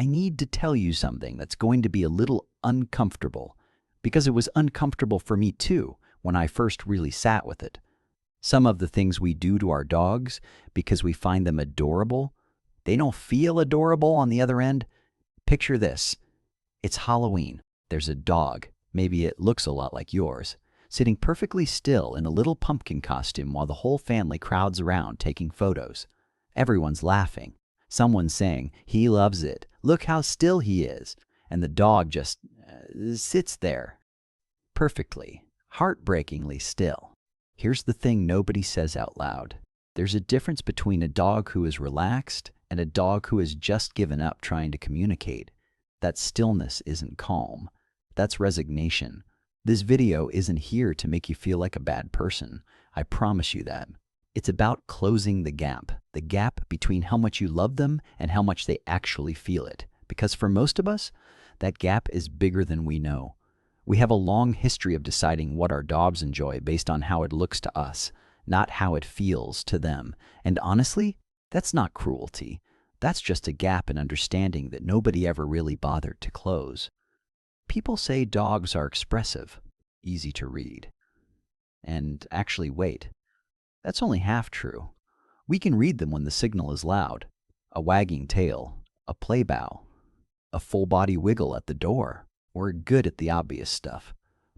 I need to tell you something that's going to be a little uncomfortable, because it was uncomfortable for me too when I first really sat with it. Some of the things we do to our dogs because we find them adorable, they don't feel adorable on the other end. Picture this. It's Halloween. There's a dog, maybe it looks a lot like yours, sitting perfectly still in a little pumpkin costume while the whole family crowds around taking photos. Everyone's laughing. Someone's saying, "He loves it. Look how still he is." And the dog just sits there, perfectly, heartbreakingly still. Here's the thing nobody says out loud. There's a difference between a dog who is relaxed and a dog who has just given up trying to communicate. That stillness isn't calm. That's resignation. This video isn't here to make you feel like a bad person. I promise you that. It's about closing the gap between how much you love them and how much they actually feel it. Because for most of us, that gap is bigger than we know. We have a long history of deciding what our dogs enjoy based on how it looks to us, not how it feels to them. And honestly, that's not cruelty. That's just a gap in understanding that nobody ever really bothered to close. People say dogs are expressive, easy to read. And actually, wait, that's only half true. We can read them when the signal is loud. A wagging tail, a play bow, a full body wiggle at the door. We're good at the obvious stuff.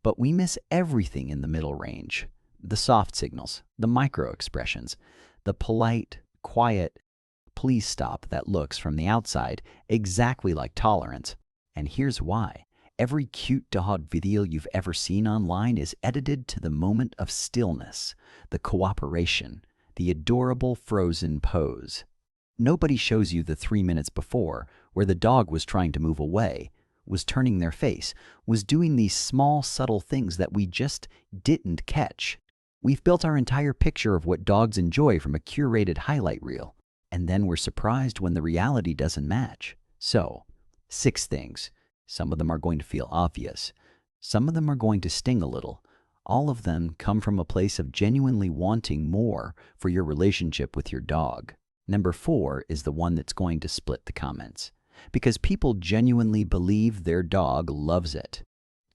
But we miss everything in the middle range. The soft signals, the micro expressions, the polite, quiet, please stop that looks from the outside exactly like tolerance. And here's why. Every cute dog video you've ever seen online is edited to the moment of stillness, the cooperation, the adorable frozen pose. Nobody shows you the 3 minutes before where the dog was trying to move away, was turning their face, was doing these small, subtle things that we just didn't catch. We've built our entire picture of what dogs enjoy from a curated highlight reel, and then we're surprised when the reality doesn't match. So, 6 things. Some of them are going to feel obvious. Some of them are going to sting a little. All of them come from a place of genuinely wanting more for your relationship with your dog. Number 4 is the one that's going to split the comments. Because people genuinely believe their dog loves it.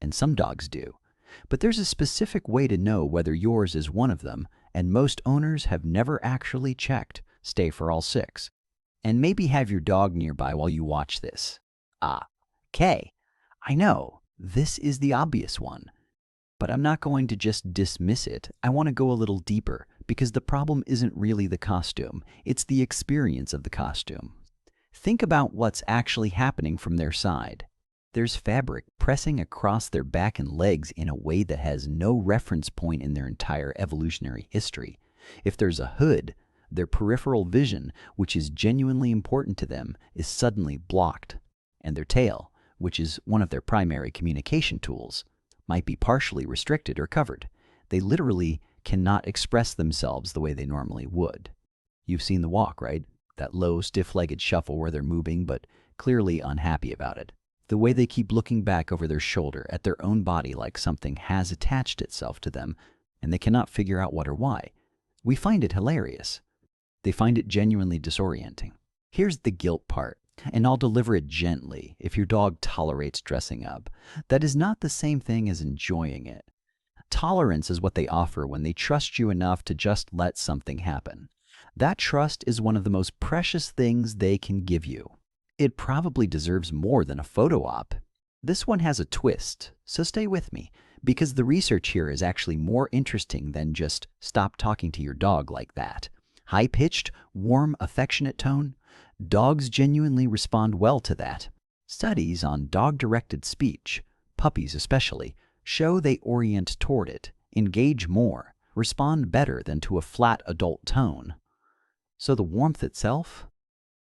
And some dogs do. But there's a specific way to know whether yours is one of them, and most owners have never actually checked. Stay for all 6. And maybe have your dog nearby while you watch this. Okay, I know, this is the obvious one. But I'm not going to just dismiss it. I want to go a little deeper, because the problem isn't really the costume. It's the experience of the costume. Think about what's actually happening from their side. There's fabric pressing across their back and legs in a way that has no reference point in their entire evolutionary history. If there's a hood, their peripheral vision, which is genuinely important to them, is suddenly blocked. And their tail, which is one of their primary communication tools, might be partially restricted or covered. They literally cannot express themselves the way they normally would. You've seen the walk, right? That low, stiff-legged shuffle where they're moving but clearly unhappy about it. The way they keep looking back over their shoulder at their own body like something has attached itself to them and they cannot figure out what or why. We find it hilarious. They find it genuinely disorienting. Here's the guilt part, and I'll deliver it gently if your dog tolerates dressing up. That is not the same thing as enjoying it. Tolerance is what they offer when they trust you enough to just let something happen. That trust is one of the most precious things they can give you. It probably deserves more than a photo op. This one has a twist, so stay with me, because the research here is actually more interesting than just stop talking to your dog like that. High-pitched, warm, affectionate tone? Dogs genuinely respond well to that. Studies on dog-directed speech, puppies especially, show they orient toward it, engage more, respond better than to a flat adult tone. So the warmth itself?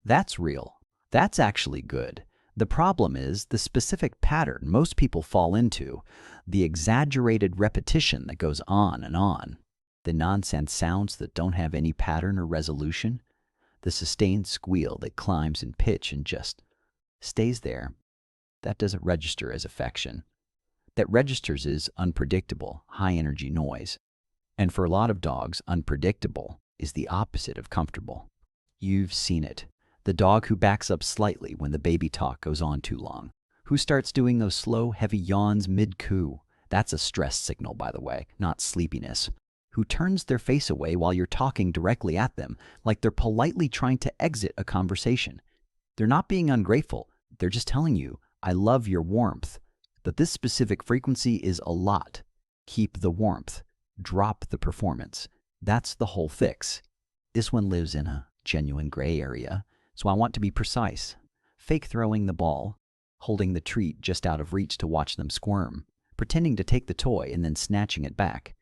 That's real. That's actually good. The problem is the specific pattern most people fall into, the exaggerated repetition that goes on and on, the nonsense sounds that don't have any pattern or resolution, the sustained squeal that climbs in pitch and just stays there. That doesn't register as affection. That registers as unpredictable, high-energy noise. And for a lot of dogs, unpredictable is the opposite of comfortable. You've seen it. The dog who backs up slightly when the baby talk goes on too long. Who starts doing those slow, heavy yawns mid-coo. That's a stress signal, by the way, not sleepiness. Who turns their face away while you're talking directly at them, like they're politely trying to exit a conversation. They're not being ungrateful. They're just telling you, I love your warmth. But this specific frequency is a lot. Keep the warmth. Drop the performance. That's the whole fix. This one lives in a genuine gray area, so I want to be precise. Fake throwing the ball, holding the treat just out of reach to watch them squirm, pretending to take the toy and then snatching it back.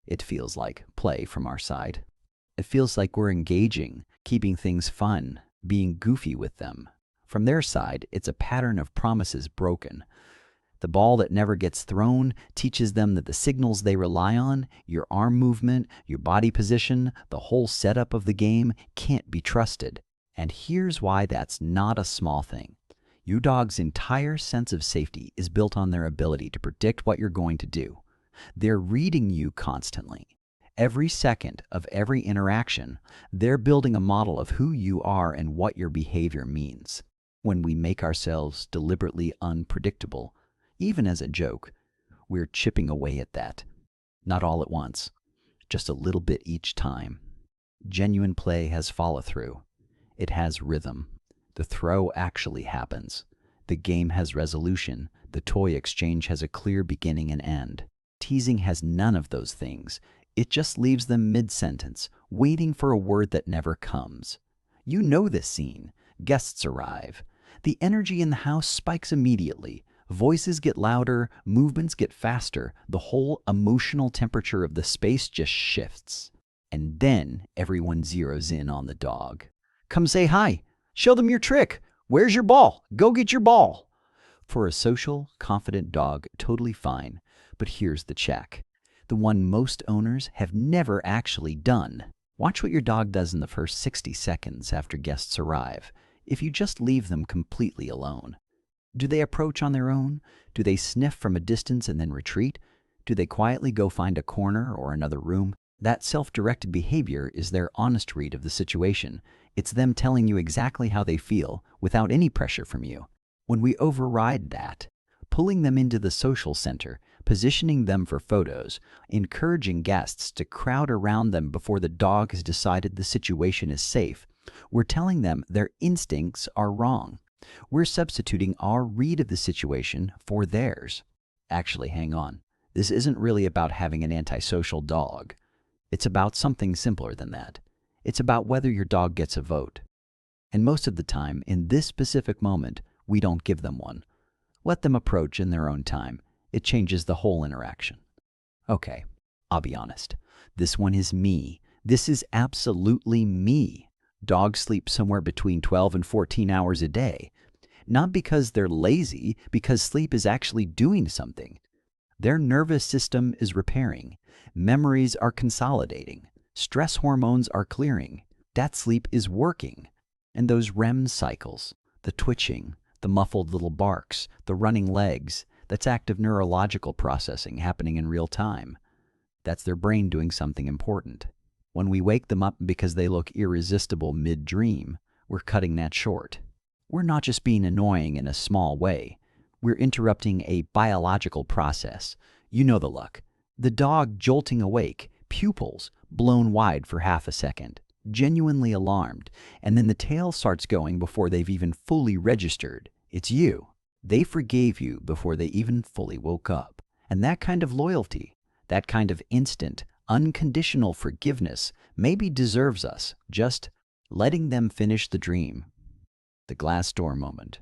It feels like play from our side. It feels like we're engaging, keeping things fun, being goofy with them. From their side, it's a pattern of promises broken. The ball that never gets thrown teaches them that the signals they rely on, your arm movement, your body position, the whole setup of the game, can't be trusted. And here's why that's not a small thing. Your dog's entire sense of safety is built on their ability to predict what you're going to do. They're reading you constantly. Every second of every interaction, they're building a model of who you are and what your behavior means. When we make ourselves deliberately unpredictable, even as a joke, we're chipping away at that. Not all at once, just a little bit each time. Genuine play has follow-through. It has rhythm. The throw actually happens. The game has resolution. The toy exchange has a clear beginning and end. Teasing has none of those things. It just leaves them mid-sentence, waiting for a word that never comes. You know this scene. Guests arrive. The energy in the house spikes immediately. Voices get louder, movements get faster. The whole emotional temperature of the space just shifts. And then everyone zeroes in on the dog. Come say hi. Show them your trick. Where's your ball? Go get your ball. For a social, confident dog, totally fine. But here's the check. The one most owners have never actually done. Watch what your dog does in the first 60 seconds after guests arrive, if you just leave them completely alone. Do they approach on their own? Do they sniff from a distance and then retreat? Do they quietly go find a corner or another room? That self-directed behavior is their honest read of the situation. It's them telling you exactly how they feel without any pressure from you. When we override that, pulling them into the social center, positioning them for photos, encouraging guests to crowd around them before the dog has decided the situation is safe, we're telling them their instincts are wrong. We're substituting our read of the situation for theirs. Actually, hang on. This isn't really about having an antisocial dog. It's about something simpler than that. It's about whether your dog gets a vote. And most of the time, in this specific moment, we don't give them one. Let them approach in their own time. It changes the whole interaction. Okay, I'll be honest. This one is me. This is absolutely me. Dogs sleep somewhere between 12 and 14 hours a day. Not because they're lazy, because sleep is actually doing something. Their nervous system is repairing. Memories are consolidating. Stress hormones are clearing. That sleep is working. And those REM cycles, the twitching, the muffled little barks, the running legs, that's active neurological processing happening in real time. That's their brain doing something important. When we wake them up because they look irresistible mid-dream, we're cutting that short. We're not just being annoying in a small way. We're interrupting a biological process. You know the look. The dog jolting awake, pupils blown wide for half a second, genuinely alarmed, and then the tail starts going before they've even fully registered. It's you. They forgave you before they even fully woke up. And that kind of loyalty, that kind of instant, unconditional forgiveness maybe deserves us just letting them finish the dream. The glass door moment.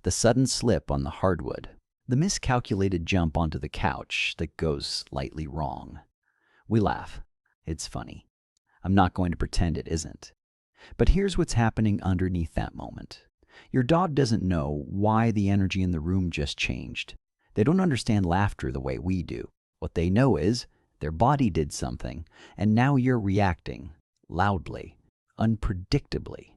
The sudden slip on the hardwood. The miscalculated jump onto the couch that goes slightly wrong. We laugh. It's funny. I'm not going to pretend it isn't. But here's what's happening underneath that moment. Your dog doesn't know why the energy in the room just changed. They don't understand laughter the way we do. What they know is their body did something, and now you're reacting loudly, unpredictably,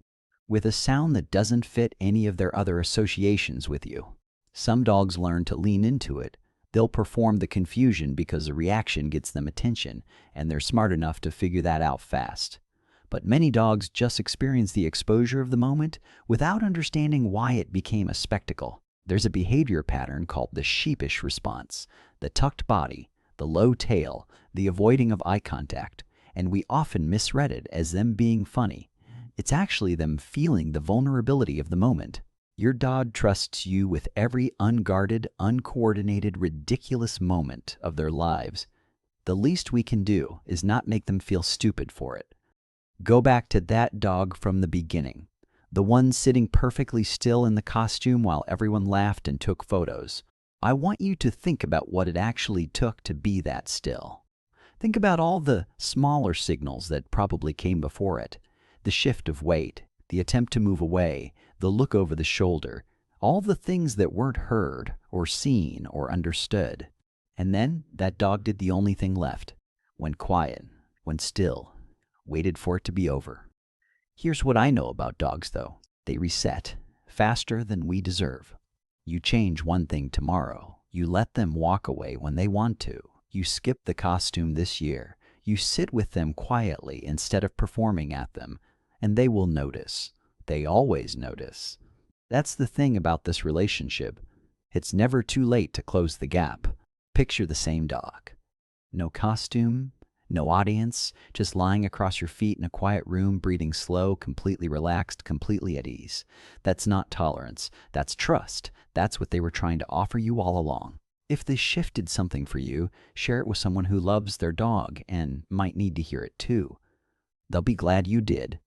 with a sound that doesn't fit any of their other associations with you. Some dogs learn to lean into it. They'll perform the confusion because the reaction gets them attention, and they're smart enough to figure that out fast. But many dogs just experience the exposure of the moment without understanding why it became a spectacle. There's a behavior pattern called the sheepish response, the tucked body, the low tail, the avoiding of eye contact, and we often misread it as them being funny. It's actually them feeling the vulnerability of the moment. Your dog trusts you with every unguarded, uncoordinated, ridiculous moment of their lives. The least we can do is not make them feel stupid for it. Go back to that dog from the beginning, the one sitting perfectly still in the costume while everyone laughed and took photos. I want you to think about what it actually took to be that still. Think about all the smaller signals that probably came before it. The shift of weight, the attempt to move away, the look over the shoulder, all the things that weren't heard or seen or understood. And then that dog did the only thing left. Went quiet, went still, waited for it to be over. Here's what I know about dogs, though. They reset faster than we deserve. You change one thing tomorrow. You let them walk away when they want to. You skip the costume this year. You sit with them quietly instead of performing at them, and they will notice. They always notice. That's the thing about this relationship. It's never too late to close the gap. Picture the same dog. No costume, no audience, just lying across your feet in a quiet room, breathing slow, completely relaxed, completely at ease. That's not tolerance. That's trust. That's what they were trying to offer you all along. If they shifted something for you, share it with someone who loves their dog and might need to hear it too. They'll be glad you did.